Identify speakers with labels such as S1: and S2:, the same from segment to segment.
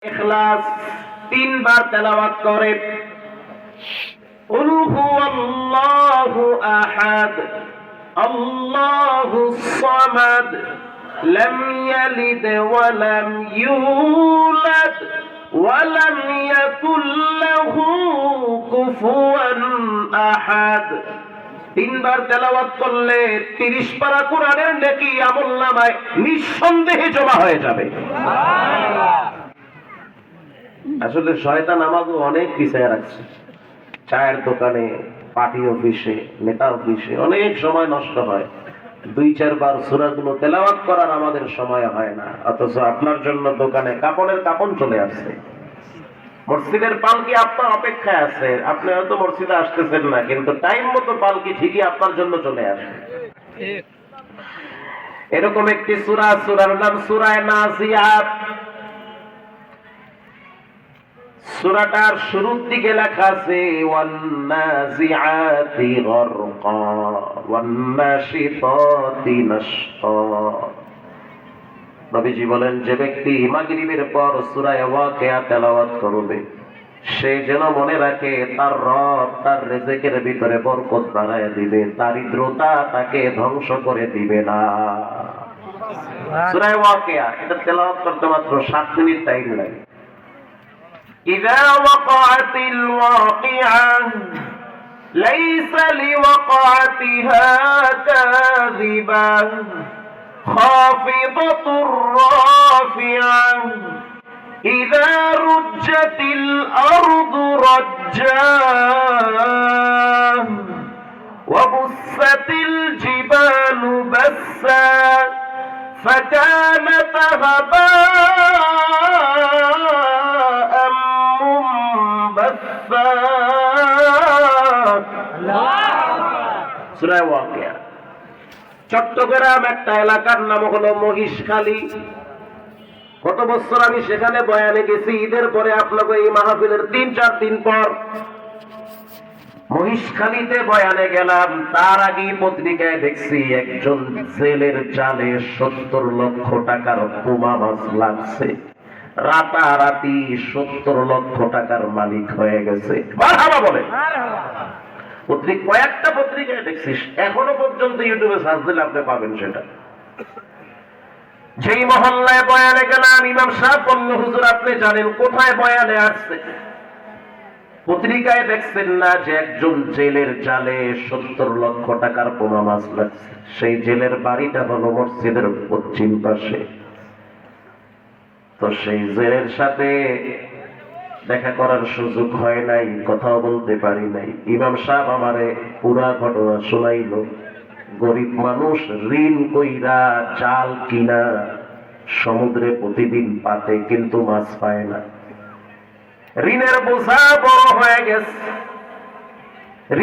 S1: ইখলাস 3 বার তেলাওয়াত করে। কুল হুয়াল্লাহু আহাদ আল্লাহুস সামাদ লাম ইয়ালিদ ওয়া লাম ইউলাদ ওয়া লাম ইয়াকুল লাহু কুফুয়ান আহাদ। 3 বার তেলাওয়াত করলে 30 পারা কোরআনের নেকি আমলনামায় নিঃসন্দেহে জমা হয়ে যাবে। আসলে শয়তান আমাকে অনেক পিছায় রাখছে। চায়ের দোকানে, পার্টি অফিসে, নেতা অফিসে অনেক সময় নষ্ট হয়। 2-4 বার সূরাগুলো তেলাওয়াত করার আমাদের সময় হয় না, অথচ আপনার জন্য দোকানে কাপড়ের কাপড় চলে আসছে, মসজিদের পালকি আপনার অপেক্ষায় আছে। আপনি হয়তো মসজিদে আসতেছেন না, কিন্তু টাইম মতো পালকি ঠিকই আপনার জন্য চলে আসে। এরকম একটি সূরার নাম সূরা নাজিয়াত। সূরাটার শুরুর দিকে লেখা আছে ওয়ান নাজিআতি গরকা ওয়ান নাশিতাতি নাশতা। নবীজি বলেন, যে ব্যক্তি মাগরিবের পর সূরা ওয়াকিয়া তেলাওয়াত করবে সে যেন মনে রাখে তার রব তার রিজিকের ভিতরে বরকত বাড়ায় দিবে, দারিদ্রতা তাকে ধ্বংস করে দিবে না। সূরা ওয়াকিয়া এটা তেলাওয়াত করতে মাত্র 7 মিনিট টাইম লাগে। إذا وقعت الواقعة ليس لوقعتها كاذبة خافضة رافعة إذا رجت الأرض رجا وبست الجبال بسا فكانت هباء منبثا। সূরা ওয়াকিয়া। চট্টগ্রাম একটা এলাকার নাম হলো মহিষখালী। গত বছর আমি সেখানে বয়ানে গেছি। ঈদের পরে আপনাকে এই মাহফিলের 3-4 দিন পর মহিষখালীতে বয়ানে গেলাম। তার আগে পত্রিকায় দেখছি একজন জেলের জালে 70 লক্ষ টাকার বোমা মাছ লাগছে। রাতারাতি 70 লক্ষ টাকার মালিক হয়ে গেছে। মারহাবা বলে। কয়েকটা পত্রিকায় দেখছিস, এখনো পর্যন্ত ইউটিউবে সার্চ দিলে আপনি পাবেন সেটা। যেই মহল্লায় বয়ানে গেলাম, ইমাম সাহেব বলল, হুজুর আপনি জানেন কোথায় বয়ানে আসছে? পত্রিকায় দেখছেন না যে একজন জেলের জালে 70 লক্ষ টাকার বোমা মাছ লাগছে? সেই জেলের বাড়িটা হলো মসজিদের পশ্চিম পাশে। তো সেই জেলের সাথে দেখা করার সুযোগ হয় নাই, কথাও বলতে পারি নাই। ইমাম সাহেব আমারে পুরা ঘটনা শোনাইল। গরিব মানুষ ঋণ কইরা জাল কিনা সমুদ্রে প্রতিদিন পাতে, কিন্তু মাছ পায় না। ঋণের বোঝা বড় হয়ে গেছে।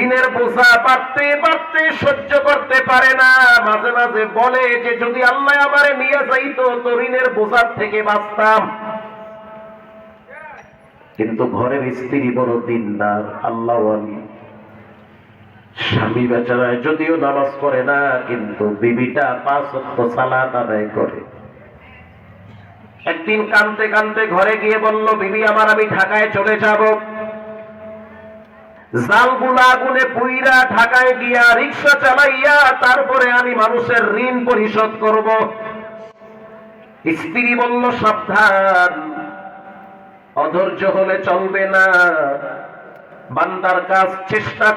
S1: ঋণের বোঝা পারতে পারতে সহ্য করতে পারে না। মাঝে মাঝে বলে যে যদি আল্লাহ আমারে নিয়ে যাইতো তো ঋণের বোঝার থেকে বাঁচতাম। কিন্তু ঘরের স্ত্রী বড় দিনদার, আল্লাহওয়ালি। স্বামী বেচারা যদিও নামাজ পড়ে না, কিন্তু বিবিটা 5 ওয়াক্ত সালাত আদায় করে। একদিন কাঁদতে কাঁদতে ঘরে গিয়ে বলল, বিবি আমার আমি ঢাকায় চলে যাব। জালগুলা আগুনে পুইরা ঢাকায় গিয়া রিক্সা চালাইয়া তারপরে আমি মানুষের ঋণ পরিশোধ করব। স্ত্রী বলল, সাবধান, অধৈর্য হলে চলবে না। বান্দার কাজ চেষ্টা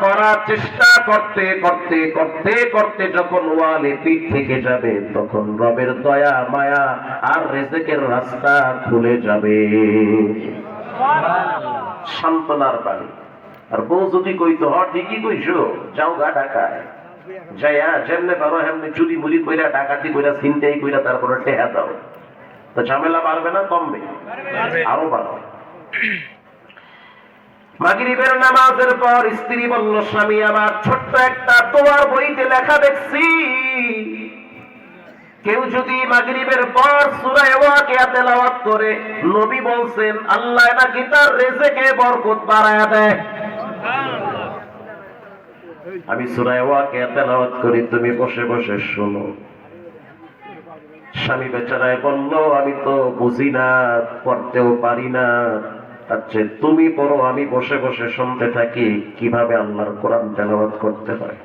S1: করতে করতে করতে করতে যখন ওয়ালে পিঠ থেকে যাবে, তখন রবের দয়া মায়া আর রিজিকের রাস্তা খুলে যাবে। সান্তনার বাণী। আর বউ যদি কইতো, হ ঠিকই কইছো, যাও গা ঢাকায় যাইয়া যেমনে পারো হেমনে চুরি মুড়ি কইরা, ডাকাতি কইরা, ছিনতাই কইরা তারপরে টেহা দাও। তো ঝামেলা বাড়বে না কমবে? আরো বাড়বে। মাগরিবের নামাজের পর স্ত্রী বলল, স্বামী আমার ছোট্ট একটা দোয়ার বইতে লেখা দেখছি, কেউ যদি মাগরিবের পর সূরা ওয়াকিয়া তেলাওয়াত করে, নবী বলছেন আল্লাহ নাকি তার রিজিকে বরকত বাড়ায়া দেয়। আমি সূরা ওয়াকিয়া তেলাওয়াত করি, তুমি বসে বসে শোনো। স্বামী বেচারায় বলল, আমি তো বুঝি না, পড়তেও পারি না, আচ্ছা তুমি পড়ো, আমি বসে বসে শুনতে থাকি কিভাবে আল্লাহর কোরআন তেলাওয়াত করতে হয়।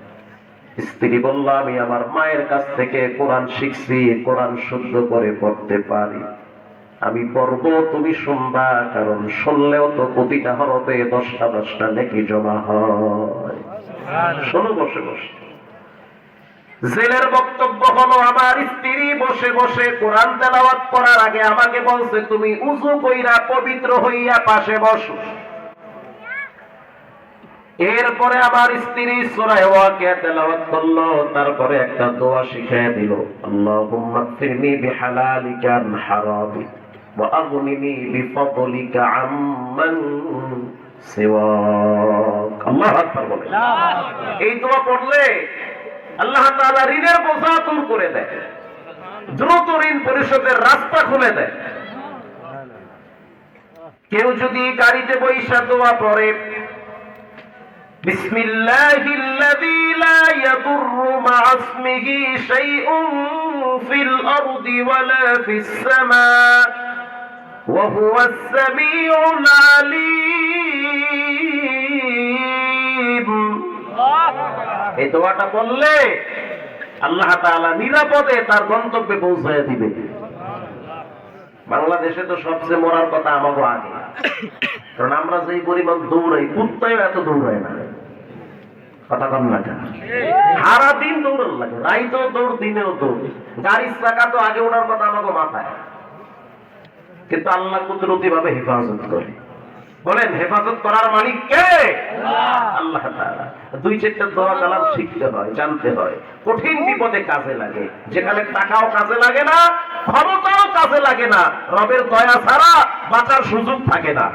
S1: স্ত্রী বলল, আমি আমার মায়ের কাছ থেকে কোরআন শিখছি, কোরআন শুদ্ধ করে পড়তে পারি, আমি পড়বো, তুমি শুনবা, কারণ শুনলেও তো প্রতিটা হরফে 10টা 10টা নেকি জমা হয়। শোনো বসে বসে। জেলের বক্তব্য হলো, আমার স্ত্রী বসে বসে কোরআন তেলাওয়াত করার আগে আমাকে বলছে, তুমি উযু কইরা পবিত্র হইয়া পাশে বসো। এরপরে আমার স্ত্রী সূরা ওয়াকিয়া তেলাওয়াত করলো, তারপরে একটা দোয়া শিখিয়ে দিল, আল্লাহুম্মা ফিরনি বিহালালিকা আন হারামিক ওয়া আগনিনি বিফদলিকা আম্মান সিওয়াক। আল্লাহু আকবার বলে। এই দোয়া পড়লে আল্লাহ তাআলা ঋণের বোঝা দূর করে দেয়, দ্রুত ঋণ পরিশোধের রাস্তা খুলে দেয়। কেউ যদি গাড়িতে বৈশা দোয়া পড়ে, বিসমিল্লাহিল্লাযী লা ইয়াদুররু মা'a ইসমিহি শাইউন ফিল আরদি ওয়ালা ফিস সামা ওয়া হুয়াস সামিউল আলীম। এই দোয়াটা বললে আল্লাহ তাআলা নিরাপদে তার গন্তব্যে পৌঁছায় দিবে। বাংলাদেশে তো সবচেয়ে মরার কথা আমাকে আগে, কারণ আমরা যেই পরিমাণ দৌড়াই, কুত্তাও এত দৌড়ায় না। কথা কম না, সারা দিন দৌড়ান লাগে, রাইতেও দৌড়, দিনেও দৌড়। গাড়ির চাকা তো আগে ওঠার কথা আমাকে মাথায়, কিন্তু আল্লাহ কুদরতি ভাবে হেফাজত করে। বলেন, হেফাজত করার মালিক কে? আল্লাহ তাআলা। 2-4টা দোয়া কালাম শিখতে হয়, জানতে হয়, কঠিন বিপদে কাজে লাগে। যেখানে টাকাও কাজে লাগে না, ক্ষমতাও কাজে লাগে না, রবের দয়া ছাড়া বাঁচার সুযোগ থাকে না।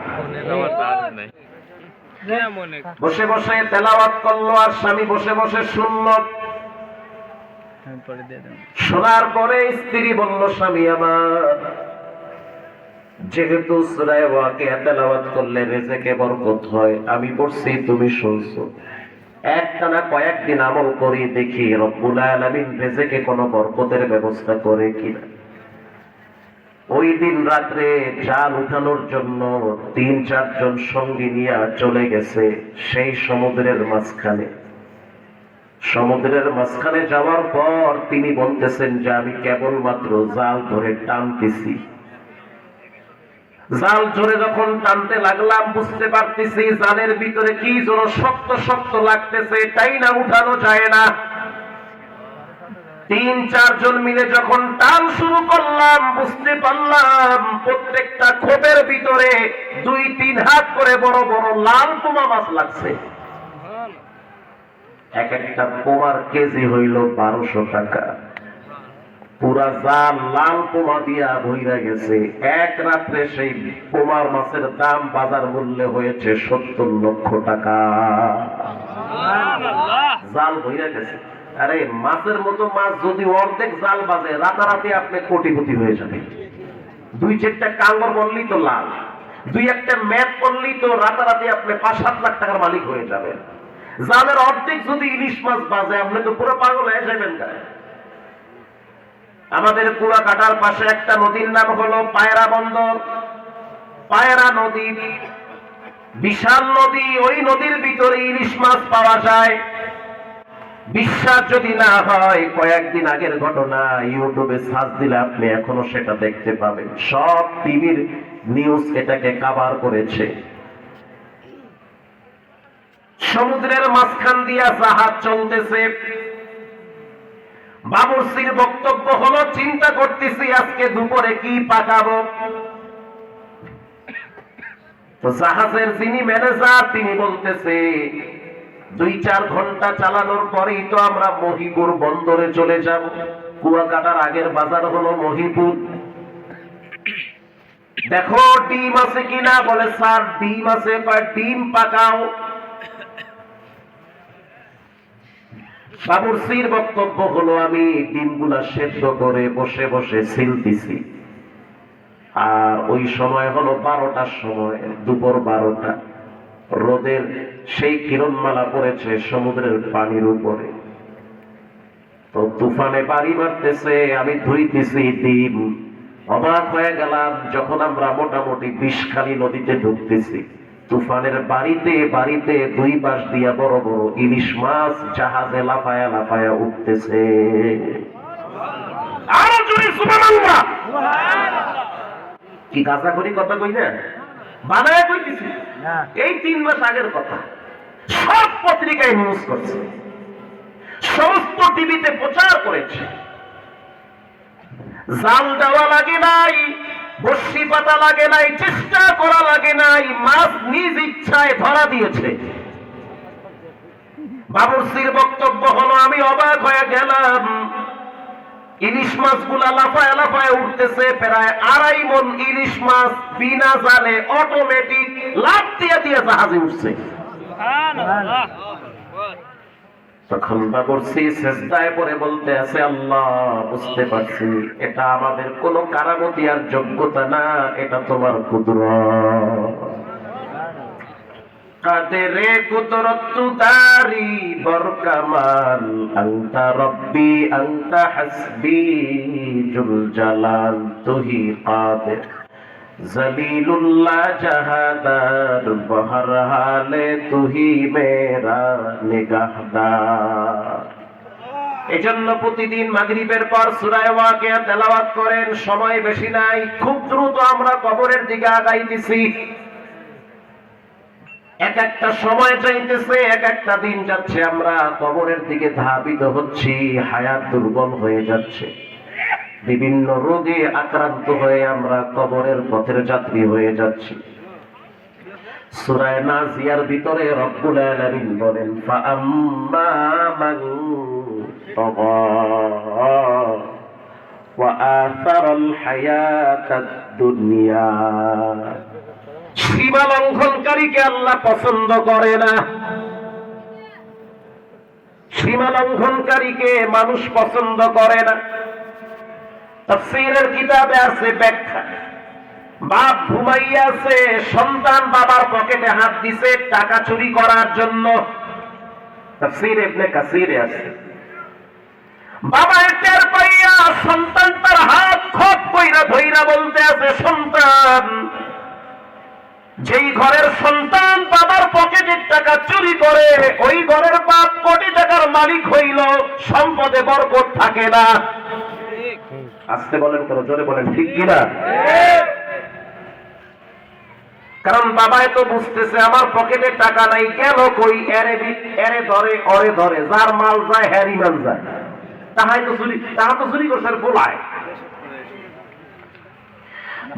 S1: বসে বসে তেলাওয়াত করলো আর স্বামী বসে বসে শুনলো। শোনার পরে স্ত্রী বলল, স্বামী আমার, যেহেতু সূরা ওয়াকিয়া তেলাওয়াত করলে রিজেকে বরকত হয়, আমি পড়ছি, তুমি শুনছো, একটানা কয়েকদিন আমল করি, দেখি রব্বুল আলামিন রিজেকে কোনো বরকতের ব্যবস্থা করে কিনা। ওই দিন রাত্রে জাল উঠানোর জন্য 3-4 জন সঙ্গী নিয়ে চলে গেছে সেই সমুদ্রের মাঝখানে। সমুদ্রের মাঝখানে যাওয়ার পর তিনি বলতেছেন যে আমি কেবলমাত্র জাল ধরে টানতেছি। জাল জোরে যখন টানতে লাগলাম, বুঝতে পারতেছি জালের ভিতরে কি যেন শক্ত শক্ত লাগতেছে, তাই না উঠানো যায় না। 3-4 জন মিলে যখন টান শুরু করলাম, বুঝতে পারলাম প্রত্যেকটা খোপের ভিতরে 2-3 হাত করে বড় বড় লাল পোমা মাছ লাগছে। এক একটা পোমার কেজি হইল 1200 টাকা। পুরা জাল লাল পোমা দিয়া ভইরা গেছে। এক রাত্রে সেই পোমার মাছের দাম বাজার মূল্যে হয়েছে 70 লক্ষ টাকা। জাল ভইরা গেছে। আরে মাছের মতো মাছ যদি অর্ধেক জাল বাজে, রাতারাতি আপনি কোটিপতি হয়ে যাবেন। 2-4টা কাঙ্গর বললেই তো লাল, 2-1টা ম্যাপ করলেই তো রাতারাতি আপনি 5-7 লাখ টাকার মালিক হয়ে যাবেন। জালের অর্ধেক যদি ইলিশ মাছ বাজে, আপনি তো পুরো পাগল হয়ে যাবেন। আমাদের কুয়াকাটার পাশে একটা নদীর নাম হলো পায়রা বন্দর। পায়রা নদী বিশাল নদী, ওই নদীর ভিতরে ইলিশ মাছ পাওয়া যায়। বিশ্বাস যদি না হয়, কয়েকদিন আগের ঘটনা ইউটিউবে সার্চ দিলে আপনি এখনো সেটা দেখতে পাবেন। সব টিভির নিউজ এটাকে কভার করেছে। সমুদ্রের মাঝখান দিয়া জাহাজ চলতেছে। বাবুর্চির বক্তব্য হলো, চিন্তা করতেছি আজকে দুপুরে কি পাকাবো। তো জাহাজের যিনি ম্যানেজার, তিনি বলতেছে 2-4 ঘন্টা চালানোর পরেই তো আমরা মহিপুর বন্দরে চলে যাব। কুয়াকাটার আগের বাজার হলো মহিপুর। দেখো ডিম আছে কিনা। বলে স্যার ডিম আছে। ডিম পাকাও। বাবুর্চির বক্তব্য হলো, আমি ডিমগুলা সেদ্ধ করে বসে বসে ছিলতেছি। আর ওই সময় হলো 12টার সময়, দুপুর 12টা। রোদের সেই কিরণমালা পড়েছে সমুদ্রের পানির উপরে। তো তুফানে বাড়ি মারতেছে, আমি ধুইতেছি ডিম। অবাক হয়ে গেলাম যখন আমরা মোটামুটি বিষখালী নদীতে ঢুকতেছি, তুফানের বাড়িতে বাড়িতে দুই পাশ দিয়া বড় বড় ইলিশ মাছ জাহাজে লাফায়া লাফায়া উঠতেছে। আরো জোরে সুবহানাল্লাহ। কি গাঁজা করি কথা কই না, বানায় কইতেছি, এই 3 মাস আগের কথা। সব পত্রিকায় নিউজ করছে, সমস্ত টিভিতে প্রচার করেছে। জাল দেওয়া লাগে নাই, বর্ষি পাতা লাগে নাই, চেষ্টা করা লাগে নাই, মাছ নিজ ইচ্ছায় ধরা দিয়েছে। বাবুর্চির বক্তব্য হলো, আমি অবাক হয়ে গেলাম, ইলিশ মাছগুলা লাফায় লাফায় উঠতেছে। প্রায় 2.5 মণ ইলিশ মাছ বিনা জালে অটোমেটিক লাফ দিয়ে দিয়ে জাহাজে উঠছে। তখন বাবুর্চি সেজদায় পড়ে বলতে আছে, আল্লাহ বুঝতে পারছি এটা আমাদের কোনো কারামতি আর যোগ্যতা না, এটা তোমার কুদরত। কাদেরে কুদরত তুদারি বরকামাল, আনতা রব্বি আনতা হাসবি জুল জালাল, তুহি কাদের জলিলুল্লাহ জাহাদার, বহর হালে তুহি মেরা নিগাহদার। এজন্য প্রতিদিন মাগরিবের পর সূরা ওয়াকিয়া তেলাওয়াত করেন। সময় বেশি নাই, খুব দ্রুত আমরা কবরের দিকে আগাইতেছি। এক একটা সময় চাইতেছে, এক একটা দিন যাচ্ছে, আমরা কবরের দিকে ধাবিত হচ্ছি। হায়াত দুর্বল হয়ে যাচ্ছে, বিভিন্ন রোগে আক্রান্ত হয়ে আমরা কবরের পথের যাত্রী হয়ে যাচ্ছি। সূরা নাজিয়ার ভিতরে রব্বুল আলামিন বলেন, ফাআম্মা মান তাগা ওয়া আসারাল হায়াতাদ দুনিয়া। সীমা লঙ্ঘনকারীকে আল্লাহ পছন্দ করে না, সীমা লঙ্ঘনকারীকে মানুষ পছন্দ করে না। তাফসীরের কিতাবে আছে ব্যাখ্যা, বাপ ঘুমাইয়া আছে, সন্তান বাবার পকেটে হাত দিছে টাকা চুরি করার জন্য। তাফসীর ইবনে কাসিরে আছে, বাবা টের পাইয়া সন্তান তার হাত খপ কইরা ধইরা বলতে আছে, সন্তান, যেই ঘরের সন্তান বাবার পকেটের টাকা চুরি করে, ওই ঘরের বাপ কোটি টাকার মালিক হইল, সম্পদে বরকত থাকে না। আস্তে বলেন, কোনো জোরে বলেন, ঠিক কিনা? কারণ বাবাই তো বুঝতেছে আমার পকেটে টাকা নাই, গেল কই, এরে ধরে অরে ধরে, যার মাল যায় হ্যারি মান যায়, তাহাই তো চুরি, তাহা তো চুরি করছে বলায়।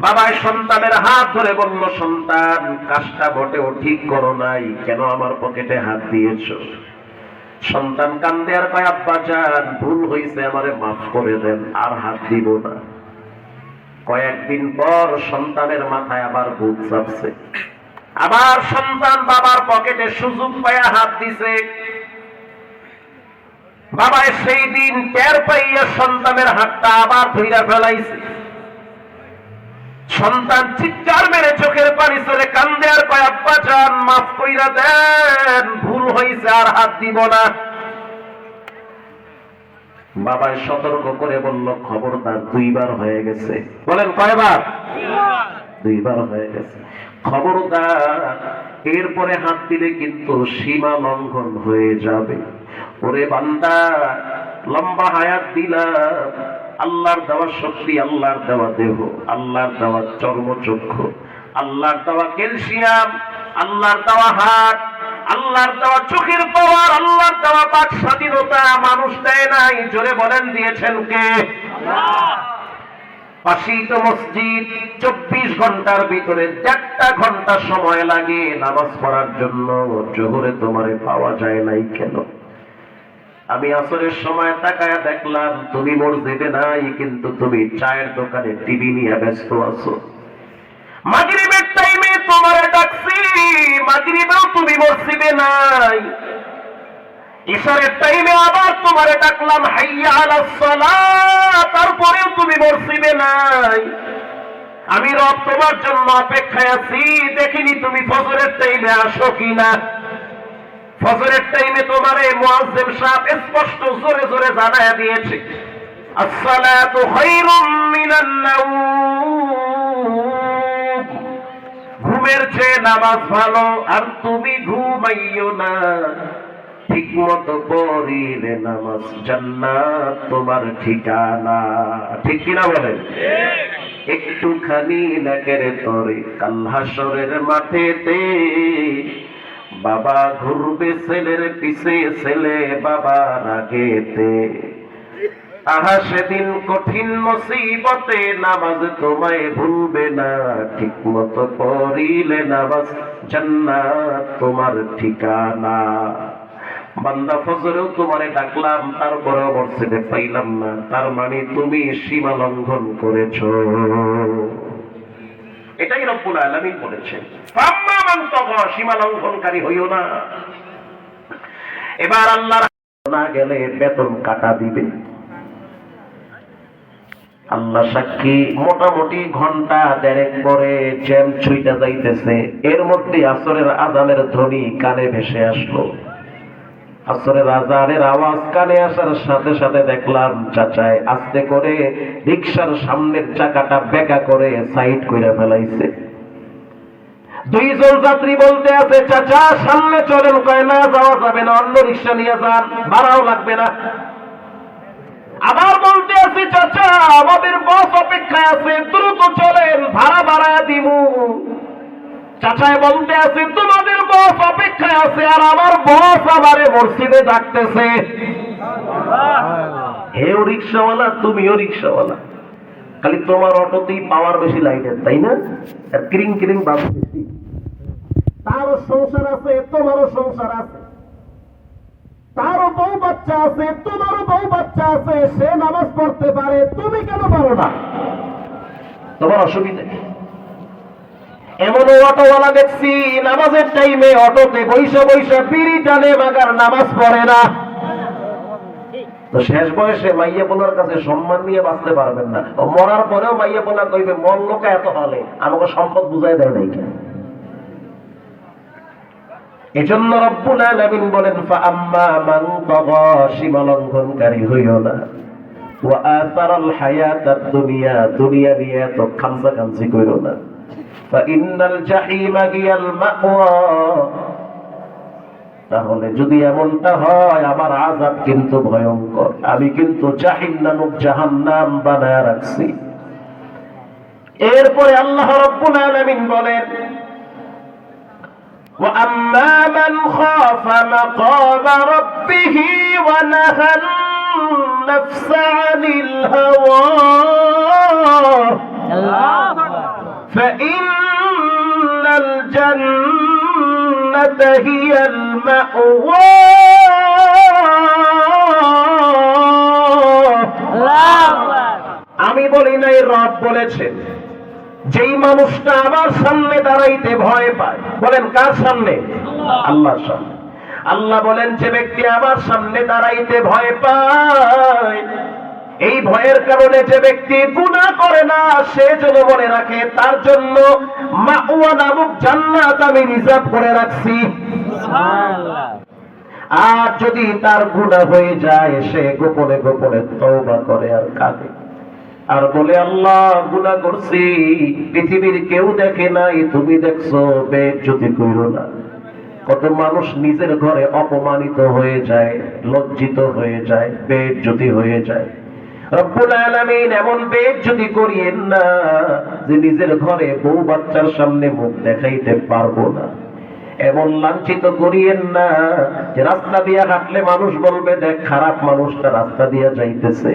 S1: বাবাই সন্তানের হাত ধরে বলল, সন্তান, কাজটা মোটেও ঠিক করো নাই, কেন আমার পকেটে হাত দিয়েছো? সন্তান কান্দে আর কয়, আব্বা জান, ভুল হয়েছে, আমারে মাফ করে দেন, আর হাত দিব না। কয়েকদিন পর সন্তানের মাথায় আবার ভূত চাপছে, আবার সন্তান বাবার পকেটে সুযোগ পায়া হাত দিছে। বাবাই সেই দিন টের পাইয়া সন্তানের হাতটা আবার ধইরা ফেলাইছে। সন্তান চিৎকার মেরে চোখের পানি ছেড়ে কান্দে আর কয়, আব্বা জান, মাফ কইরা দেন, ভুল হইছে, আর হাত দিব না। বাবাই সতর্ক করে বলল, খবরদার, 2 বার হয়ে গেছে। বলেন কয়বার? 2 বার হয়ে গেছে, খবরদার, এরপরে হাত দিলে কিন্তু সীমা লঙ্ঘন হয়ে যাবে। ওরে বান্দা, লম্বা হায়াত দিলাম, আল্লাহর দেওয়া শক্তি, আল্লাহর দেওয়া দেহ, আল্লাহর দেওয়া চর্মচক্ষু, আল্লাহর দেওয়া ক্যালসিয়াম, আল্লাহর দেওয়া হাত, আল্লাহর দেওয়া চোখের পাওয়ার, আল্লাহর দেওয়া বাক স্বাধীনতা মানুষ দেয় নাই। জোরে বলেন, দিয়েছেন কে? আল্লাহ। পাশেই তো মসজিদ, 24 ঘন্টার ভিতরে 1.5 ঘন্টা সময় লাগে নামাজ পড়ার জন্য। জোহরে তোমারে পাওয়া যায় নাই কেন? আমি আসরের সময় তাকায়া দেখলাম তুমি মসজিদে নাই, কিন্তু তুমি চায়ের দোকানে টিভি নিয়ে ব্যস্ত আছো। মাগরিবের টাইমে তোমারে ডাকছি, মাগরিবেও তুমি মসজিদে নাই। ইশারের টাইমে আবার তোমারে ডাকলাম, হাইয়া আলাস সালাত, তারপরেও তুমি মসজিদে নাই। আমি রব তোমার জন্য অপেক্ষায় আছি, দেখিনি তুমি ফজরের টাইমে আসো কিনা। ফজরের টাইমে তোমারে মুয়াজ্জিন সাহেব স্পষ্ট জোরে জোরে জানায়া দিয়েছে, আসসালাতু খায়রুম মিনান নাওম, ঘুমের চেয়ে নামাজ ভালো, আর তুমি ঘুমাইও না, ঠিক মতো পড়িলে নামাজ জান্নাত তোমার ঠিকানা। ঠিক কিনা বলেন? একটুখানি নাকের তরে কাল হাসরের মাঠেতে বাবা ঘুরবে ছেলের পিছে, ছেলে বাবার আগেতে। আহা সেদিন কঠিন মুসিবতে নামাজ তোমায় ভুলবে না, ঠিক মতো পড়িলে নামাজ জান্নাত তোমার ঠিকানা। বান্দা ফজরেও তোমারে ডাকলাম, তারপরেও মসজিদে পাইলাম না, তার মানে তুমি সীমা লঙ্ঘন করেছো। এটাই রব্বুল আলামিন বলেছেন, ফাম্মা মান তাগা, সীমা লঙ্ঘনকারী হইও না। এবার আল্লাহ না গেলে বেতন কাটা দিবে। আল্লাহ সাক্ষী, মোটামুটি ঘন্টা দেড়েক পরে জ্যাম ছুইটা যাইতেছে, এর মধ্যে আসরের আজানের ধ্বনি কানে ভেসে আসলো। আসরের আজানের আওয়াজ কানে আসার সাথে সাথে দেখলাম চাচায় আস্তে করে রিকশার সামনের চাকাটা বেঁকা করে সাইড করে ফেলাইছে। দুইজন যাত্রী বলতে আছে, চাচা সামনে চলেন। কয় না, যাওয়া যাবে না, অন্য রিকশা নিয়ে যান, ভাড়াও লাগবে না। আবার বলতে আছে, চাচা আমাদের বস অপেক্ষায় আছে, দ্রুত চলেন, ভাড়া বাড়ায় দিমু। চাচায় বলতে আছে, তোমাদের বস অপেক্ষায় আছে, আর আমার বস আমারে মসজিদে ডাকতেছে। হেও রিক্সাওয়ালা, তুমিও রিক্সাওয়ালা, খালি তোমার অটোতেই পাওয়ার বেশি লাইটের, তাই না? আর ক্রিং ক্রিং বাস বেশি। তারও সংসার আছে, তোমারও সংসার আছে, তারও বউ বাচ্চা আছে, তোমারও বউ বাচ্চা আছে, সে নামাজ পড়তে পারে, তুমি কেন পারো না? তোমার অসুবিধা কি? এমন অটোওয়ালা দেখছি নামাজের টাইমে অটোতে বৈশা বৈশা বিড়ি টানে, মাগার নামাজ পড়ে না। তো শেষ বয়সে মাইয়া পোলার কাছে সম্মান নিয়ে বাঁচতে পারবেন না। মরার পরেও মাইয়া পোলা কইবে, মন লোকা এত হলে আমাকে সম্পদ বুঝাই দেয় নাই কেন? এজন্য রব্বুল আলামিন বলেন, ফাআম্মা মান তাগা, সীমা লঙ্ঘনকারী হইও না, ওয়া আসারাল হায়াতাদ দুনিয়া, দুনিয়া নিয়ে তো খামসাখামসি কইরো না, ফাইন্নাল জাহিমা হিয়াল মাওয়া, তাহলে যদি এমনটা হয় আমার আযাব কিন্তু ভয়ঙ্কর, আমি কিন্তু জাহান্নাম বানায় রাখছি। এরপরে আল্লাহ রাব্বুল আলামিন বলেন, وَأَمَّا مَنْ خَافَ مَقَامَ رَبِّهِ وَنَهَى النَّفْسَ عَنِ الْهَوَى فَإِنَّ الْجَنَّةَ هِيَ الْمَأْوَى। আমি বলি নাই, রব বলেছেন। যেই মানুষটা আমার সামনে দাঁড়াইতে ভয় পায়, বলেন কার সামনে? আল্লাহর সামনে। আল্লাহ বলেন, যে ব্যক্তি আমার সামনে দাঁড়াইতে ভয় পায়, এই ভয়ের কারণে যে ব্যক্তি গুনাহ করে না, সে যেন মনে রাখে তার জন্য মাওয়া নামক জান্নাত আমি রিজার্ভ করে রাখছি। আর যদি তার গুনাহ হয়ে যায়, সে গোপনে গোপনে তওবা করে আর কাঁদে, আর বলে, আল্লাহ গুনাহ করছি, পৃথিবীর কেউ দেখে নাই, তুমি দেখছো, বেইজ্জতি কইরো না। কত মানুষ নিজের ঘরে অপমানিত হয়ে যায়, লজ্জিত হয়ে যায়, বেইজ্জতি হয়ে যায়। রব্বুল আলামিন এমন বেইজ্জতি করিয়েন না যে নিজের ঘরে বউ বাচ্চার সামনে মুখ দেখাইতে পারবো না। এমন লাঞ্ছিত করিয়েন না যে রাস্তা দিয়ে হাঁটলে মানুষ বলবে, দেখ খারাপ মানুষটা রাস্তা দিয়ে যাইতেছে।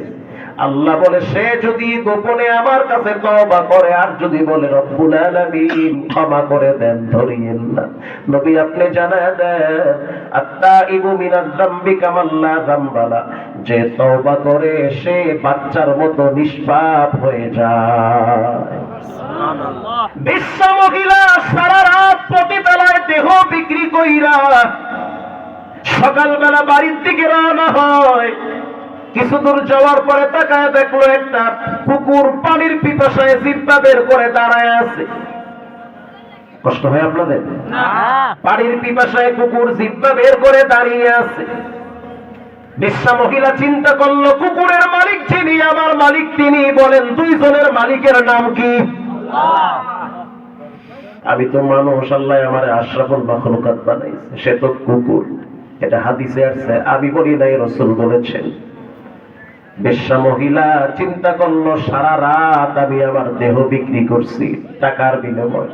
S1: আল্লাহ বলে, সে যদি গোপনে আমার কাছে তওবা করে, আর যদি বলে রব্বুল আলামিন ক্ষমা করে দেন, ধরিয়েন না। নবী আপনি জানায় দেন, আত্তাইবু মিনাজ যামবি কামান লা যামবা লা, যে তওবা করে সে বাচ্চার মতো নিষ্পাপ হয়ে যায়। সুবহানাল্লাহ। বিশ্ব মহিলা সারা রাত পতিতালয়ে দেহ বিক্রি কইরা সকালবেলা বাড়ির দিকে রওনা হয়। কিছু দূর যাওয়ার পরে তাকায় দেখলো একটা কুকুর পানির পিপাসায় জিহ্বা বের করে দাঁড়ায় আছে। কষ্ট হয় আপনাদের? পানির পিপাসায় কুকুর জিহ্বা বের করে দাঁড়িয়ে আছে। বেশ্যা মহিলা চিন্তা করলো, কুকুরের মালিক যিনি, আমার মালিক তিনি, বলেন দুইজনের মালিকের নাম কি? আমি তো মানুষ, আল্লাহ আমার আশরাফুল মাখলুকাত বানাইছে, সে তো কুকুর। এটা হাদিসে আছে, আমি বলি নাই, রাসূল বলেছেন। বেশ্যা মহিলা চিন্তা করলো, সারা রাত আমি আমার দেহ বিক্রি করছি টাকার বিনিময়ে,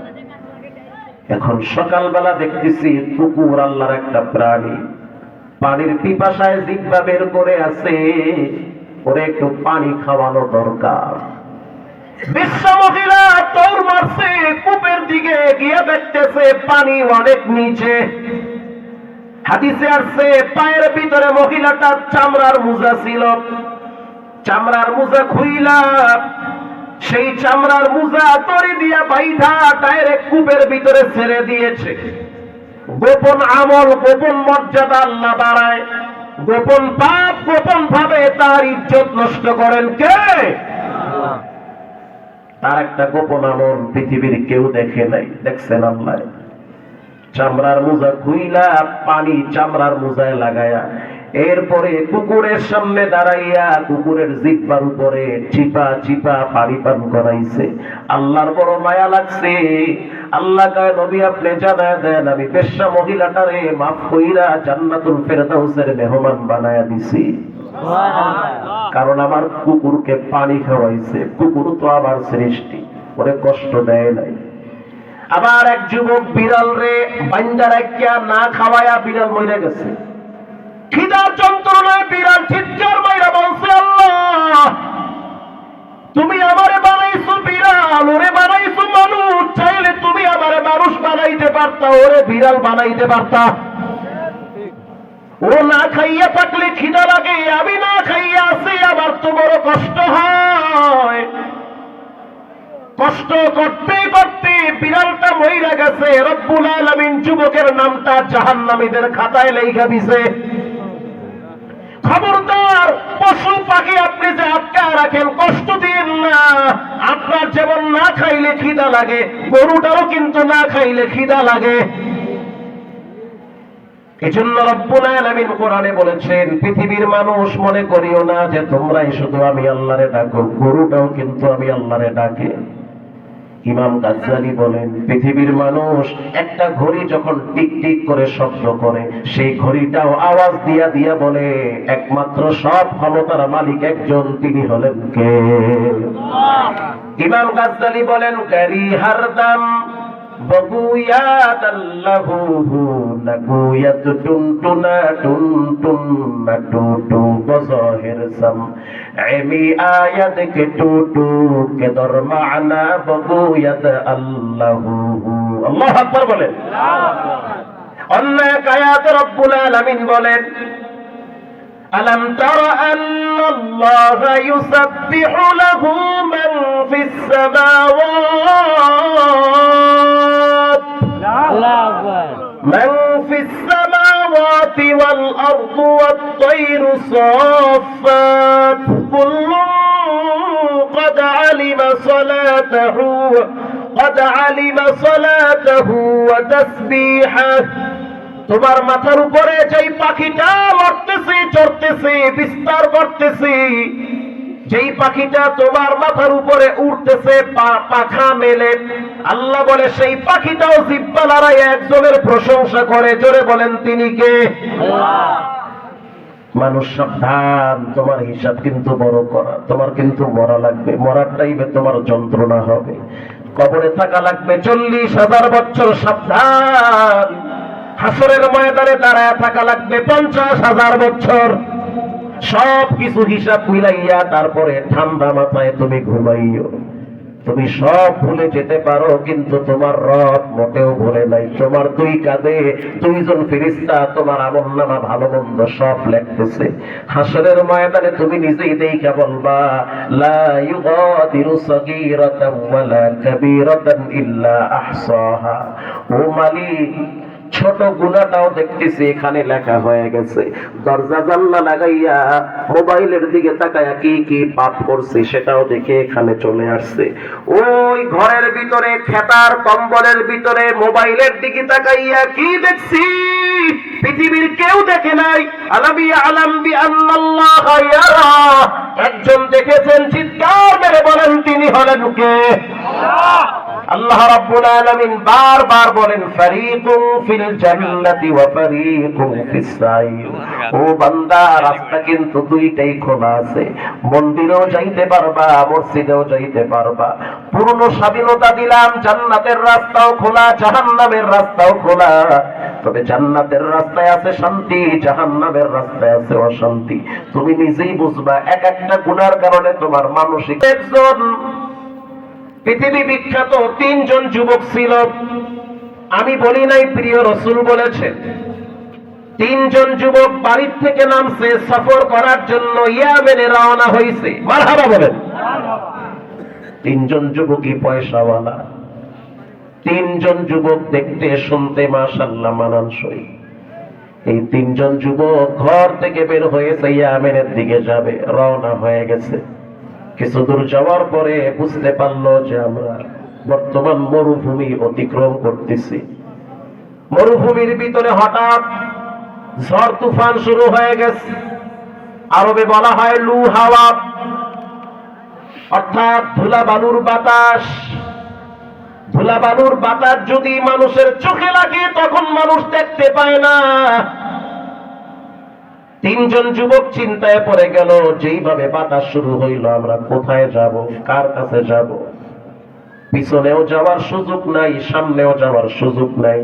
S1: এখন সকালবেলা দেখতেছি কুকুর আল্লাহর একটা প্রাণী, পানির পিপাসায় জিহ্বা বের করে আছে, ওরে একটু পানি খাওয়ানো দরকার। বেশ্যা মহিলা দৌড় মারছে কূপের দিকে, গিয়ে দেখতেছে পানি অনেক নিচে। হাদিসে আসছে পায়ের ভিতরে মহিলাটার চামড়ার মোজা ছিল, চামড়ার মোজা খুইলা সেই চামড়ার মোজা তরি দিয়া বাইধা ডাইরেক্ট কূপের ভিতরে ছেড়ে দিয়েছে। গোপন আমল, গোপন মর্যাদা আল্লাহ বাড়ায়, গোপন পাপ গোপন ভাবে তার ইজ্জত নষ্ট করেন কে? তার একটা গোপন আমল পৃথিবীর কেউ দেখে নাই, দেখছেন আল্লাহ। চামড়ার মোজা খুইলা পানি চামড়ার মোজায় লাগায়া, এরপরে কুকুরের সামনে দাঁড়াইয়া কুকুরের জিহ্বার উপরে চিপা চিপা পানি পান করাইছে। আল্লাহর বড় মায়া লাগছে। আল্লাহ কয়, নবী আপনি জানায় দেন, আমি বেশ্যা মহিলাটারে মাফ কইরা জান্নাতুল ফেরদাউসের মেহমান বানায়া দিছি, কারণ আমার কুকুরকে পানি খাওয়াইছে। কুকুর তো আমার সৃষ্টি, ওরে কষ্ট দেয় নাই। আবার এক যুবক বিড়াল রে বান্দা রাখিয়া না খাওয়ায়া বিড়াল মরে গেছে। খিদার যন্ত্রণায় বিড়াল চিৎকার মাইরা বলছে, আল্লাহ তুমি আমারে বানাইছো বিড়াল, ওরে বানাইছো মানুষ, চাইলে তুমি আমারে মানুষ বানাইতে পারতা, ওরে বিড়াল বানাইতে পারতা। ও না খাইয়া থাকলে খিদা লাগে, আমি না খাইয়া আছি, আমার তো বড় কষ্ট হয়। কষ্ট করতে করতে বিড়ালটা মইরা গেছে। রব্বুল আলামিন যুবকের নামটা জাহান্নামীদের খাতায় লেখা দিছে। খবরদার, পশু পাখি আপনি যে আটকায় রাখেন, কষ্ট দিন না। আপনার যেমন না খাইলে খিদা লাগে, গরুটারও কিন্তু না খাইলে খিদা লাগে। এজন্য রব্বুল আলামিন কোরআনে বলেছেন, পৃথিবীর মানুষ মনে করিও না যে তোমরাই শুধু আমি আল্লাহরে ডাকো, গরুটাও কিন্তু আমি আল্লাহরে ডাকে। ইমাম গাজ্জালি বলেন, পৃথিবীর মানুষ একটা ঘড়ি যখন টিক টিক করে শব্দ করে, সেই ঘড়িটাও আওয়াজ দিয়া দিয়া বলে, একমাত্র সব ক্ষমতার মালিক একজন, তিনি হলেন কে? ইমাম গাজ্জালি বলেন, গারি হারদাম বগুয়াত আল্লাহু নাগুয়াত টুনটুনা টুনটুন না টুটু বজহের সাম এমি আয়াত কে টুটু কে দর মানা বগুয়াত আল্লাহু। আল্লাহু আকবার বলেন। অন্য এক আয়াতে রব্বুল আলামিন বলেন, আলম তারা আন্নাল্লাহা ইউসাব্বিহু লাহু মান ফিস সামাওয়াত من في السماوات والأرض والطير صافات كل قد علم صلاته وتسبيحه। তোমার মাথার উপরে যেই পাখিটা লড়তেছে, চড়তেছে, বিস্তার করতেছে, যেই পাখিটা তোমার মাথার উপরে উঠতেছে পাখা মেলে, আল্লাহ বলে সেই পাখিটাও জিহ্বা লড়াইয়া একজনের প্রশংসা করে। জোরে বলেন, তিনি কে? মানুষ সাবধান, তোমার হিসাব কিন্তু বড় করা, তোমার কিন্তু মরা লাগবে, মরার টাইমে তোমার যন্ত্রণা হবে, কবরে থাকা লাগবে 40,000 বছর। সাবধান, হাসরের ময়দানে দাঁড়ায় থাকা লাগবে 50,000 বছর। সব কিছু হিসাব মিলাইয়া তারপরে ঠান্ডা মাথায় তুমি ঘুমাইও। তুমি সব ভুলে যেতে পারো, কিন্তু তোমার রব মোটেও ভুলে নাই। তোমার দুই কাঁধে দুইজন ফেরেশতা তোমার আমলনামা ভালো মন্দ সব লিখতেছে। হাসরের ময়দানে তুমি নিজেই দেখা বলবা, লা ইউগাদিরু সাগীরাতান ওয়ালা কাবীরাতান ইল্লা আহসাহা। ও মালিক, ছোট গুনাহটাও দেখতেছি এখানে লেখা হয়ে গেছে। দরজা জানলা লাগাইয়া মোবাইলের দিকে তাকায়া কি কি পাপ করছি সেটাও দেখে এখানে চলে আসছে। ওই ঘরের ভিতরে খেতার কম্বলের ভিতরে মোবাইলের দিকে তাকাইয়া কি দেখছি পৃথিবীর কেউ দেখে নাই। আলাবি আলাম বি আল্লাহ ইয়ারা, একজন দেখেছেন, চিৎকার মেরে বলেন তিনি হলেন কে? আল্লাহ রাব্বুল আলামিন বারবার বলেন ফারিকুম ফিল জান্নাতি ওয়া ফারিকুম ফিস সাইর। ও বান্দা, রাস্তা কিন্তু দুইটাই খোলা আছে। মন্দিরেও যাইতে পারবা, মসজিদেও যাইতে পারবা। পূর্ণ স্বাধীনতা দিলাম। জান্নাতের রাস্তাও খোলা, জাহান্নামের রাস্তাও খোলা। তবে জান্নাতের রাস্তায় আছে শান্তি, জাহান্নামের রাস্তায় আছে অশান্তি। তুমি নিজেই বুঝবা। এক একটা গুনার কারণে তোমার মানসিক। একজন পৃথিবী বিখ্যাত 3 জন যুবক ছিল। আমি বলি নাই, প্রিয় রাসূল বলেছেন। 3 জন যুবক বাড়ির থেকে নামছে, সফর করার জন্য ইয়ামেনে রওনা হয়েছে। মারহাবা বলেন। 3 জন যুবকই পয়সাওয়ালা। 3 জন যুবক দেখতে শুনতে মাশাআল্লাহ মানানসই। এই 3 জন যুবক ঘর থেকে বের হয়েছে, ইয়ামেনের দিকে যাবে, রওনা হয়ে গেছে। কিছু দূর যাওয়ার পরে বুঝতে পারলো যে আমরা বর্তমান মরুভূমি অতিক্রম করতেছি। মরুভূমির ভিতরে হঠাৎ ঝড় তুফান শুরু হয়ে গেছে। আরবে বলা হয় লু হাওয়া, অর্থাৎ ধুলা বালুর বাতাস। ধুলা বালুর বাতাস যদি মানুষের চোখে লাগে তখন মানুষ দেখতে পায় না। 3 জন যুবক চিন্তায় পড়ে গেল, যেইভাবে বাতাস শুরু হইল আমরা কোথায় যাব, কার কাছে যাব? পিছনেও যাওয়ার সুযোগ নাই, সামনেও যাওয়ার সুযোগ নাই।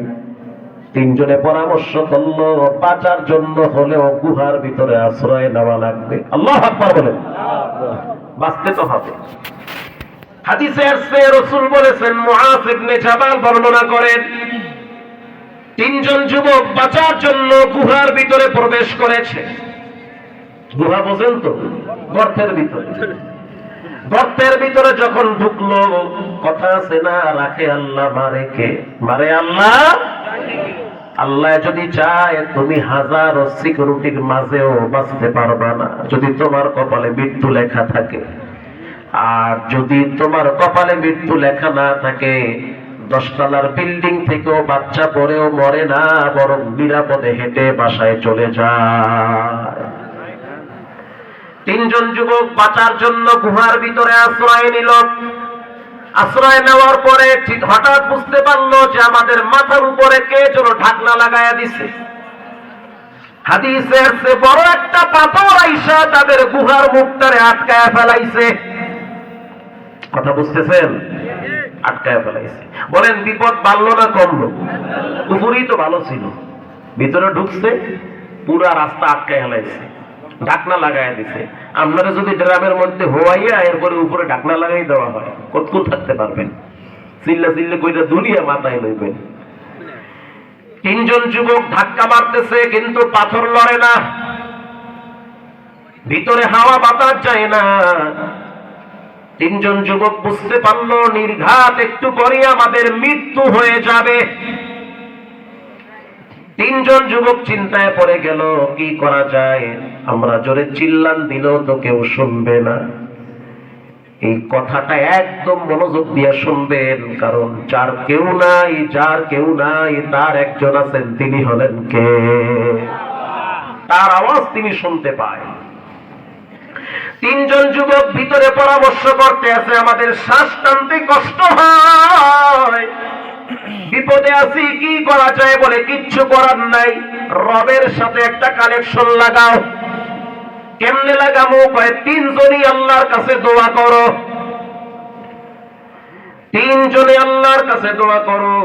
S1: 3 জনে পরামর্শ করলো, বাঁচার জন্য হলেও গুহার ভিতরে আশ্রয় নেওয়া লাগবে। আল্লাহু আকবার বলেন। বাঁচতে তো হবে। হাদিসে আসছে, রাসূল বলেছেন, মুআয ইবনে জাবাল বর্ণনা করেন, 3 জন যুবক বাঁচার জন্য গুহার ভিতরে প্রবেশ করেছে। গুহা বোঝেন তো? গর্তের ভিতরে। গর্তের ভিতরে যখন ঢুকলো, কথা আছে না, রাখে আল্লাহ মারে কে? মারে আল্লাহ। আল্লাহ যদি চায় তুমি হাজারো সিকিউরিটির মাঝেও বাঁচতে পারবা না, যদি তোমার কপালে মৃত্যু লেখা থাকে। আর যদি তোমার কপালে মৃত্যু লেখা না থাকে, 10 তলার বিল্ডিং থেকেও বাচ্চা পড়েও মরে না, বরং নিরাপদে হেঁটে বাসায় চলে যায়। 3 জন যুবক বাঁচার জন্য গুহার ভিতরে আশ্রয় নিল। আশ্রয় নেওয়ার পরে হঠাৎ বুঝতে পারলো যে আমাদের মাথার উপরে কে যেন ঢাকনা লাগায়া দিছে। হাদিসে আছে, বড় একটা পাথর আইসা তাদের গুহার মুখটারে আটকায়া ফেলাইছে। কথা বুঝতেছেন? আটকায়া ফেলাইছে। বলেন বিপদ বাড়লো না কমলো? উপরেই তো ভালো ছিল, ভিতরে ঢুকছে, পুরা রাস্তা আটকায় ফেলাইছে, ঢাকনা লাগাই দিছে। আপনারা যদি ড্রামের মধ্যে হোয়াইয়া এরপরে উপরে ঢাকনা লাগাই দেওয়া হয়, কতক্ষণ থাকতে পারবেন? চিল্লা চিল্লে কইরা দুনিয়া মাথায় লইবেন। 3 জন যুবক ধাক্কা মারতেছে, কিন্তু পাথর লড়ে না, ভিতরে হাওয়া বাতাস যায় না। 3 জন যুবক বুঝতে পারলো নির্ঘাত একটু পরে আমাদের মৃত্যু হয়ে যাবে। 3 জন যুবক চিন্তায় পড়ে গেল, কি করা যায়? আমরা জোরে চিল্লান দিলেও তো কেউ শুনবে না। এই কথাটা একদম মনোযোগ দিয়ে শুনবেন, কারণ যার কেউ নাই তার একজন আছেন, তিনি হলেন কে? তার আওয়াজ তিনি শুনতে পায়। 3 জন যুবক ভিতরে পরামর্শ করতে আছে, আমাদের শ্বাস টানতে কষ্ট হয়, বিপদে আছি, কি করা যায়? বলে কিচ্ছু করার নাই, রবের সাথে একটা কানেকশন লাগাও। কেমনে লাগাবো? 3 জনই আল্লাহর কাছে দোয়া করো। 3 জনে আল্লাহর কাছে দোয়া করো।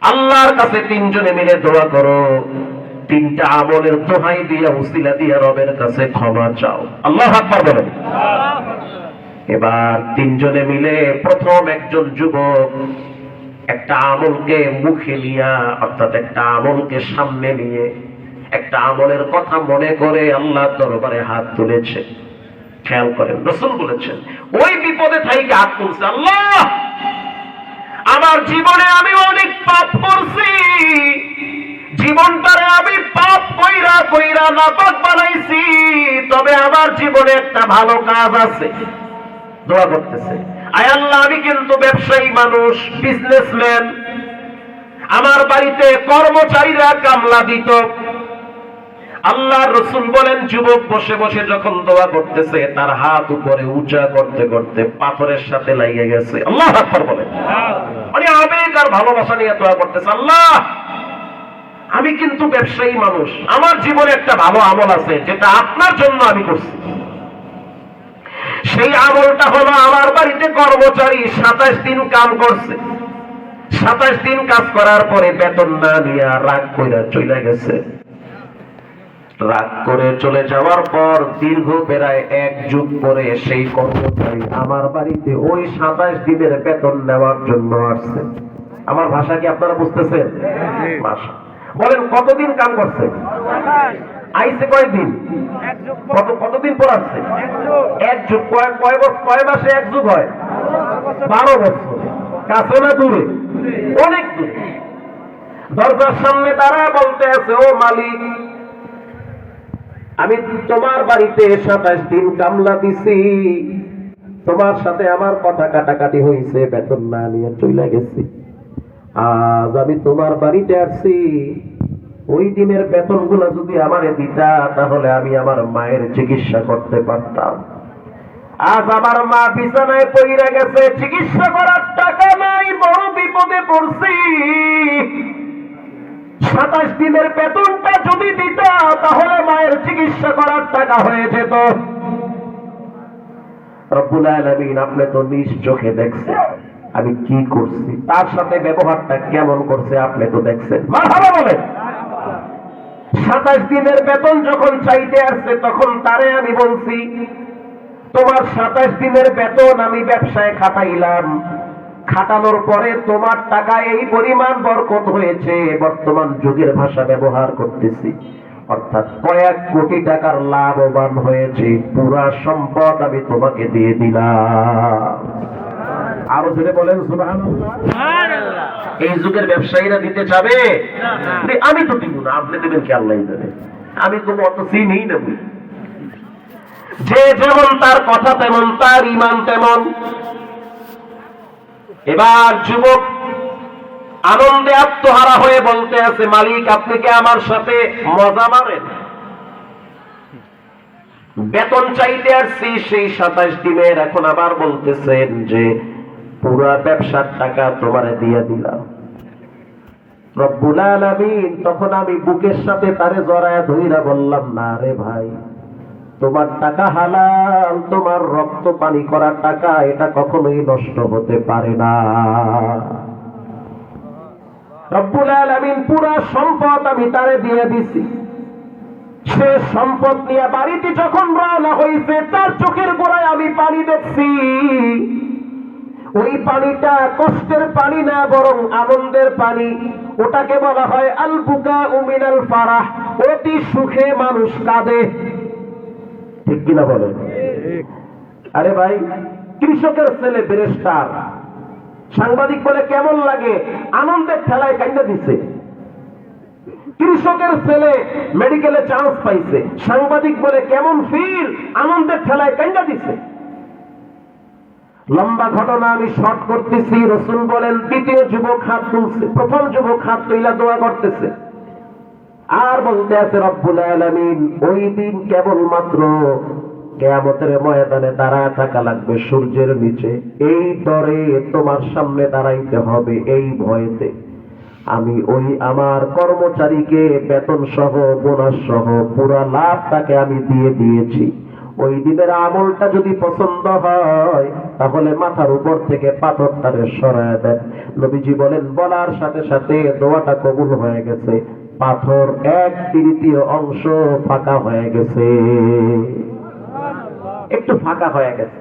S1: আল্লাহর কাছে 3 জনে মিলে দোয়া করো। 3টা আমলের দোহাই দিয়া, উসিলা দিয়া রবের কাছে ক্ষমা চাও। আল্লাহু আকবার বলেন। এবার 3 জনে মিলে প্রথম একজন যুবক একটা আমলকে মুখে নিয়া, অর্থাৎ একটা আমলকে সামনে নিয়ে একটা আমলের কথা মনে করে আল্লাহর দরবারে হাত তুলেছে। খেয়াল করেন, রাসূল বলেছেন ওই বিপদে থাইকে হাত তুলছে, আল্লাহ আমার জীবনে আমি অনেক পাপ করছি, জীবনটারে আমি পাপ কইরা কইরা নাপাক বানাইছি, তবে আমার জীবনে একটা ভালো কাজ আছে। দোয়া করতেছে, আয় আল্লাহ আমি কিন্তু ব্যবসায়ী মানুষ, বিজনেসম্যান, আমার বাড়িতে কর্মচারীরা কামলা দিত। আল্লাহ রসুল বলেন যুবক বসে বসে যখন দোয়া করতেছে তার হাত উপরে উঁচা করতে করতে পাথরের সাথে লাগিয়ে গেছে। আল্লাহু আকবার বলেন, মানে আবেগ আর ভালোবাসা নিয়ে দোয়া করতেছে, আল্লাহ আমি কিন্তু ব্যবসায়ী মানুষ, আমার জীবনে একটা ভালো আমল আছে যেটা আপনার জন্য আমি করছি। সেই আমলটা হলো আমার বাড়িতে কর্মচারী 27 দিন কাম করছে, 27 দিন কাজ করার পরে বেতন না নিয়ে রাগ কইরা চলে গেছে। রাগ করে চলে যাওয়ার পর দীর্ঘ প্রায় 1 যুগ পরে সেই কর্মচারী আমার বাড়িতে ওই 27 দিনের বেতন নেওয়ার জন্য আসছে। আমার ভাষা কি আপনারা বুঝতেছেন? ভাষা বলেন, কতদিন কাম করছে? আইছে কয়দিন? কতদিন পর আসছে? 1 যুগ। কয় মাসে 1 যুগ হয়? 12 বছর। কাছে না দূরে? অনেক দূরে। দরজার সামনে দাঁড়ায় বলতে আছে, ও মালিক, আমি তোমার বাড়িতে 27 দিন কামলা দিছি, তোমার সাথে আমার কথা কাটাকাটি হয়েছে, বেতন না নিয়ে চলে গেছি। আজ আমি তোমার বাড়িতে আসছি, ওই দিনের বেতন গুলা যদি আমারে দিতা তাহলে আমি আমার মায়ের চিকিৎসা করতে পারতাম। আজ আমার মা বিছানায় পড়ে গেছে, চিকিৎসা করার টাকা নাই, বড় বিপদে পড়ছি। 27 দিনের বেতনটা যদি দিতা তাহলে মায়ের চিকিৎসা করার টাকা হয়ে যেত। রব্বুল আলামিন আপনি তো নিজ চোখে দেখছেন আমি কি করছি, তার সাথে ব্যবহারটা কেমন করছে আপনি তো দেখছেন। মারহাবা বলেন। 27 দিনের বেতন যখন চাইতে আসছে তখন তারে আমি বলছি, তোমার 27 দিনের বেতন আমি ব্যবসায় খাটাইলাম, খাটানোর পরে তোমার টাকা এই পরিমাণ বরকত হয়েছে, বর্তমান যুগের ভাষা ব্যবহার করতেছি, অর্থাৎ কয়েক কোটি টাকার লাভবান হয়েছে, পুরা সম্পদ আমি তোমাকে দিয়ে দিলাম। আরো জোরে বলেন সুবহানাল্লাহ। এই যুগের ব্যবসায়ীরা দিতে চাবে? আমি তো দিব না, আপনি দেবেন কি আল্লাহই জানে, আমি তো অত চিনিই না। যে যেমন তার কথা তেমন, তার ঈমান তেমন। এবার যুবক আনন্দে আত্মহারা হয়ে বলতে আছে, মালিক আপনি কি আমার সাথে মজা মারেন? বেতন চাইতে আসছি সেই 27 দিনের, এখন আবার বলতেছেন যে পুরা ব্যবসার টাকা তোমারে দিয়ে দিলাম। রব্বুল আলামিন তখন আমি বুকের সাথে তারে জড়ায় ধইরা বললাম, না রে ভাই, তোমার টাকা হালাল, তোমার রক্ত পানি করা টাকা, এটা কখনোই নষ্ট হতে পারে না। রব্বুল আলামিন পুরা সম্পদ আমি তারে দিয়ে দিছি। সে সম্পদ নিয়ে বাড়িতে যখন রওনা হয়েছে তার চোখের গোড়ায় আমি পানি দেখছি। ওই পানিটা কষ্টের পানি না, বরং আনন্দের পানি। ওটাকে বলা হয় আল বুকাউ মিনাল ফারাহ, অতি সুখে মানুষ কাঁদে। ঠিক কিনা বলেন? আরে ভাই, কৃষকের ছেলে ব্যারিস্টার, সাংবাদিক বলে কেমন লাগে? আনন্দের ঠেলায় কান্দা দিছে। কৃষকের ছেলে মেডিকেলে চান্স পাইছে, সাংবাদিক বলে কেমন ফিল? আনন্দের ঠেলায় কান্দা দিছে। লম্বা ঘটনা আমি শর্ট করতেছি। রাসূল বলেন, দ্বিতীয় যুবক হাত তুলছে, প্রথম যুবক হাত তুইলা দোয়া করতেছে আর বলতে আছে, রব্বুল আলামিন ওই দিন কেবলমাত্র কিয়ামতের ময়দানে দাঁড়ায় থাকা লাগবে সূর্যের নিচে, এই ডরে তোমার সামনে দাঁড়াইতে হবে, এই ভয়েতে আমি ওই আমার কর্মচারীকে বেতন সহ বোনাস সহ পুরা লাভ তাকে আমি দিয়ে দিয়েছি। ওই দিনের আমলটা যদি পছন্দ হয় তাহলে মাথার উপর থেকে পাথরটারে সরায় দেন। নবীজি বলেন, বলার সাথে সাথে দোয়াটা কবুল হয়ে গেছে, পাথর 1/3 অংশ ফাঁকা হয়ে গেছে, একটু ফাঁকা হয়ে গেছে।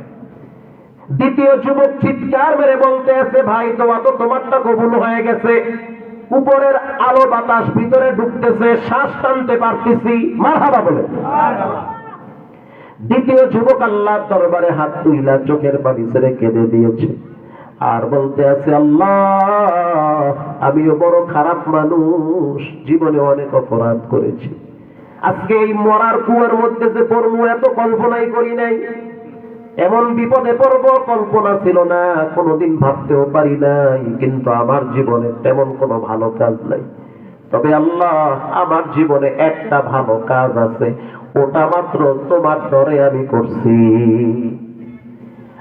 S1: দ্বিতীয় যুবক চিৎকার মেরে বলতে আছে, ভাই দোয়া তো তোমারটা কবুল হয়ে গেছে, উপরের আলো বাতাস ভিতরে ঢুকতেছে, শ্বাস টানতে পারতেছি, মারহাবা বলে। দ্বিতীয় যুবক আল্লাহর দরবারে হাত তুইলা চোখের পানি ছেড়ে কেঁদে দিয়েছে। আর বলতে আছে, আল্লাহ আমিও বড় খারাপ মানুষ, জীবনে অনেক অপরাধ করেছি, আজকে এই মরার কুয়ার মধ্যে যে পড়বো এত কল্পনাই করি নাই, এমন বিপদে পড়বো কল্পনা ছিল না, কোনোদিন ভাবতেও পারি নাই। কিন্তু আমার জীবনে তেমন কোনো ভালো কাজ নাই, তবে আল্লাহ আমার জীবনে একটা ভালো কাজ আছে, ওটা মাত্র তোমার ডরে আমি করছি।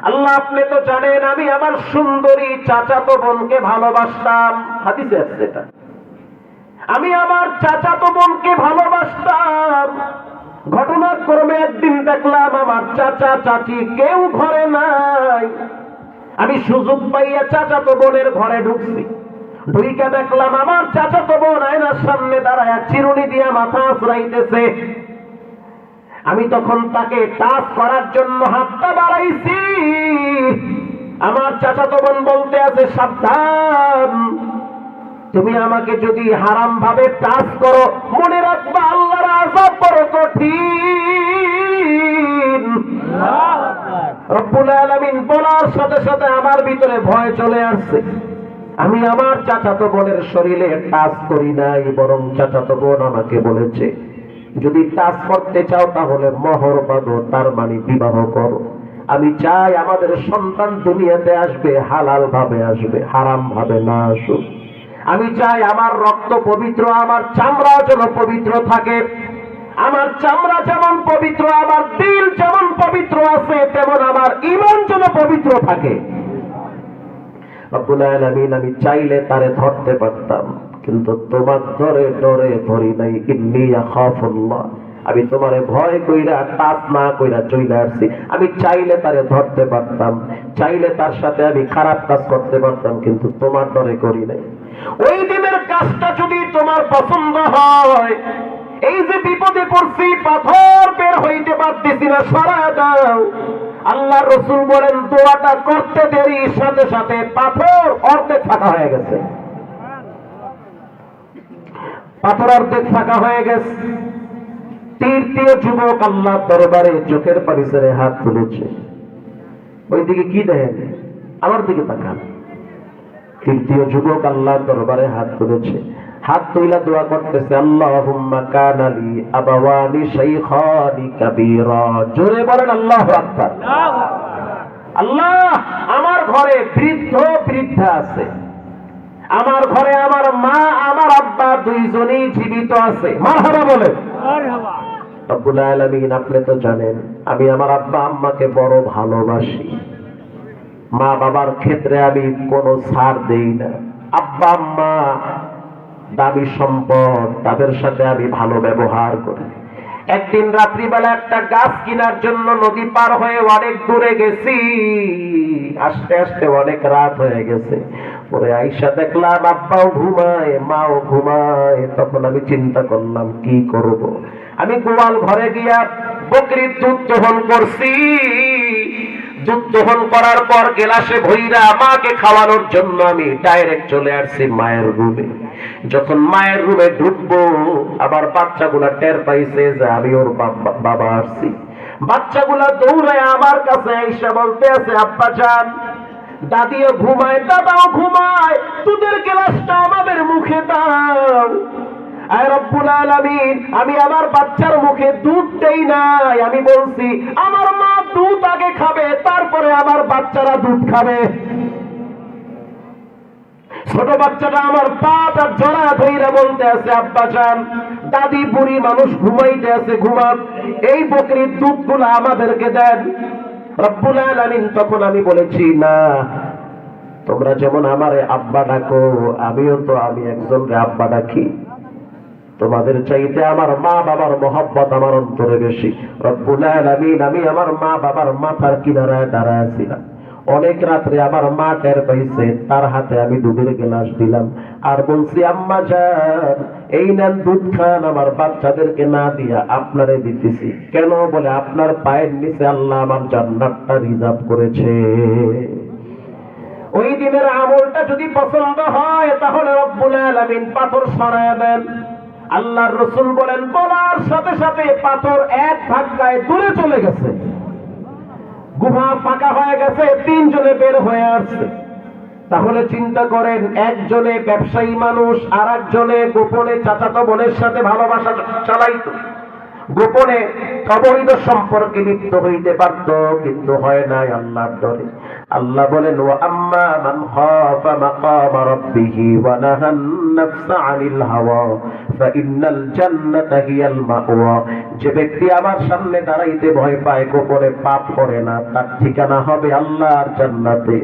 S1: আল্লাহ আপনি তো জানেন আমি আমার সুন্দরী চাচাতো বোনকে ভালোবাসতাম, হাদিসে আছে এটা, আমি আমার চাচাতো বোনকে ভালোবাসতাম। ঘটনাক্রমে একদিন দেখলাম আমার চাচা চাচি কেউ ঘরে নাই, আমি সুযোগ পাইয়া চাচাতো বোনের ঘরে ঢুকছি, ঢুইকা দেখলাম আমার চাচাতো বোন আয়নার সামনে দাঁড়ায় চিরুনি দিয়া মাথা আঁচড়াইতেছে। আমি তখন তাকে টাচ করার জন্য হাতটা বাড়াইছি, আমার চাচাতো বোন বলতে আছে, সাবধান, তুমি আমাকে যদি হারাম ভাবে টাচ করো মনে রাখবা আল্লাহর আযাব বড় কঠিন। রব্বুল আলামিন বলার সাথে সাথে আমার ভিতরে ভয় চলে আসছে। আমি আমার চাচাতো বোনের শরীরে টাচ করি নাই, বরং চাচাতো বোন আমাকে বলেছে, যদি টাচ করতে চাও তাহলে মোহর বাঁধো, তার মানে বিবাহ করো। আমি চাই আমাদের সন্তান দুনিয়াতে আসবে হালাল ভাবে আসবে, হারাম ভাবে না আসুক। আমি চাই আমার রক্ত পবিত্র, আমার চামড়া যেন পবিত্র থাকে, আমার চামড়া যেমন পবিত্র, আমার দিল যেমন পবিত্র আছে, তেমন আমার ঈমান যেন পবিত্র থাকে। রব্বুল আলামিন আমি চাইলে তারে ধরতে পারতাম, কিন্তু তোমার ডরে ডরে ধরি নাই। ইন্নী আখাফুল্লাহ, আমি তোমারে ভয় কইরা টাচ না কইরা চলে আসছি। আমি চাইলে তারে ধরতে পারতাম, চাইলে তার সাথে আমি খারাপ কাজ করতে পারতাম, কিন্তু তোমার ডরে করি নাই। ওই দিনের কাজটা যদি তোমার পছন্দ হয়, এই যে বিপদে পড়ছি, পাথর বের হইতে পারতেছি না, সরায় দাও। আল্লাহ রাসূল বলেন দোয়াটা করতে দেরি, সাথে সাথে পাথর অর্ধেক ফাঁকা হয়ে গেছে, পাথর অর্ধেক ফাঁকা হয়ে গেছে। তৃতীয় যুবক আল্লাহর দরবারে চোখের পানি ছেড়ে হাত তুলেছে। ওইদিকে কি দেখেন, আমার দিকে তাকান। তৃতীয় যুবক আল্লাহর দরবারে হাত তুলেছে, হাত তুইলা দোয়া করতেছে, আল্লাহুম্মা কানা লি আবাওয়ানি শাইখানি কাবীরা। জোরে বলেন আল্লাহু আকবার। আল্লাহ আমার ঘরে বৃদ্ধ বৃদ্ধা আছে, আমার ঘরে আমার মা আমার আব্বা দুইজনেই জীবিত আছে, মারহাবা বলেন। রব্বুল আলামিন আপনি তো জানেন আমি আমার আব্বা আম্মাকে বড় ভালোবাসি, মা বাবার ক্ষেত্রে আমি কোনো ছাড় দেই না। আব্বা আম্মা দামি সম্পদ, তাদের সাথে আমি ভালো ব্যবহার করি। একদিন রাত্রিবেলা একটা গাছ কেনার জন্য নদী পার হয়ে অনেক দূরে গেছি, আস্তে আস্তে অনেক রাত হয়ে গেছে। পরে আইসা দেখলাম আব্বাও ঘুমায় মাও ঘুমায়। তখন আমি চিন্তা করলাম কি করব। আমি গোয়াল ঘরে গিয়া বকরির দুধ দহন করছি। দুধ দহন করার পর গেলাসে ভইরা মাকে খাওয়ানোর জন্য আমি ডাইরেক্ট চলে আসছি মায়ের রুমে। যখন মায়ের রুমে ঢুকবো, আবার বাচ্চাগুলা টের পাইছে যে আমি ওর বাবা আসছি। বাচ্চাগুলা দৌড়ায় আমার কাছে এসে বলতে আছে, আব্বা জান, দাদিও ঘুমায় দাদাও ঘুমায়, দুধের গ্লাসটা আমাদের মুখে দাও। আয় রব্বুল আলামিন, আমি আমার বাচ্চার মুখে দুধ দেই নাই, আমি বলছি আমার মা দুধ আগে খাবে, তারপরে আমার বাচ্চারা দুধ খাবে। ছোট বাচ্চাটা আমার পাটা জড়া ধইরা বলতে আছে, আব্বা জান, দাদি বুড়ি মানুষ ঘুমাইতে আছে, ঘুমাক, এই বকরির দুধগুলো আমাদেরকে দেন। রব্বুল আলামিন তখন আমি বলেছি, না, তোমরা যেমন আমারে আব্বা ডাকো, আমিও তো আমি একজনকে আব্বা ডাকি। তোমাদের চাইতে আমার মা বাবার মহব্বত আমার অন্তরে বেশি। রব্বুল আলামিন আমি আমার মা বাবার মাথার কিনারায় দাঁড়ায় আছিলাম। অনেক রাত্রে আমার মা টের পাইছে, তার হাতে আমি দুধের গ্লাস দিলাম আর বলছি, আম্মা জান, এই নেন দুধ খান, আমার বাচ্চাদেরকে না দিয়া আপনারে দিতেছি। কেন? বলে আপনার পায়ের নিচে আল্লাহ আমার জান্নাতটা রিজার্ভ করেছে। ওই দিনের আমলটা যদি পছন্দ হয় তাহলে রব্বুল আলামিন পাথর সরায় দেন। আল্লাহর রাসূল বলেন, বলার সাথে সাথে পাথর এক ধাক্কায় দূরে চলে গেছে, গুহা ফাঁকা হয়ে গেছে, তিনজনে বের হয়ে আসছে। তাহলে চিন্তা করেন, একজনে ব্যবসায়ী মানুষ আর একজনে গোপনে চাচাতো বোনের সাথে ভালোবাসা চালাইতো, গোপনে অবৈধ সম্পর্কে লিপ্ত হইতে পারত, কিন্তু হয় নাই আল্লাহর ডরে। আল্লাহ বলেন, ওয়া আম্মা মান খাফা মাকামা রাব্বিহি ওয়া নাহান নাফসা আনিল হাওয়া ফাইন্নাল জান্নাতা হিয়াল মাওয়া। যে ব্যক্তি আমার সামনে দাঁড়াইতে ভয় পায়, গোপনে পাপ করে না, তার ঠিকানা হবে আল্লাহর জান্নাতে।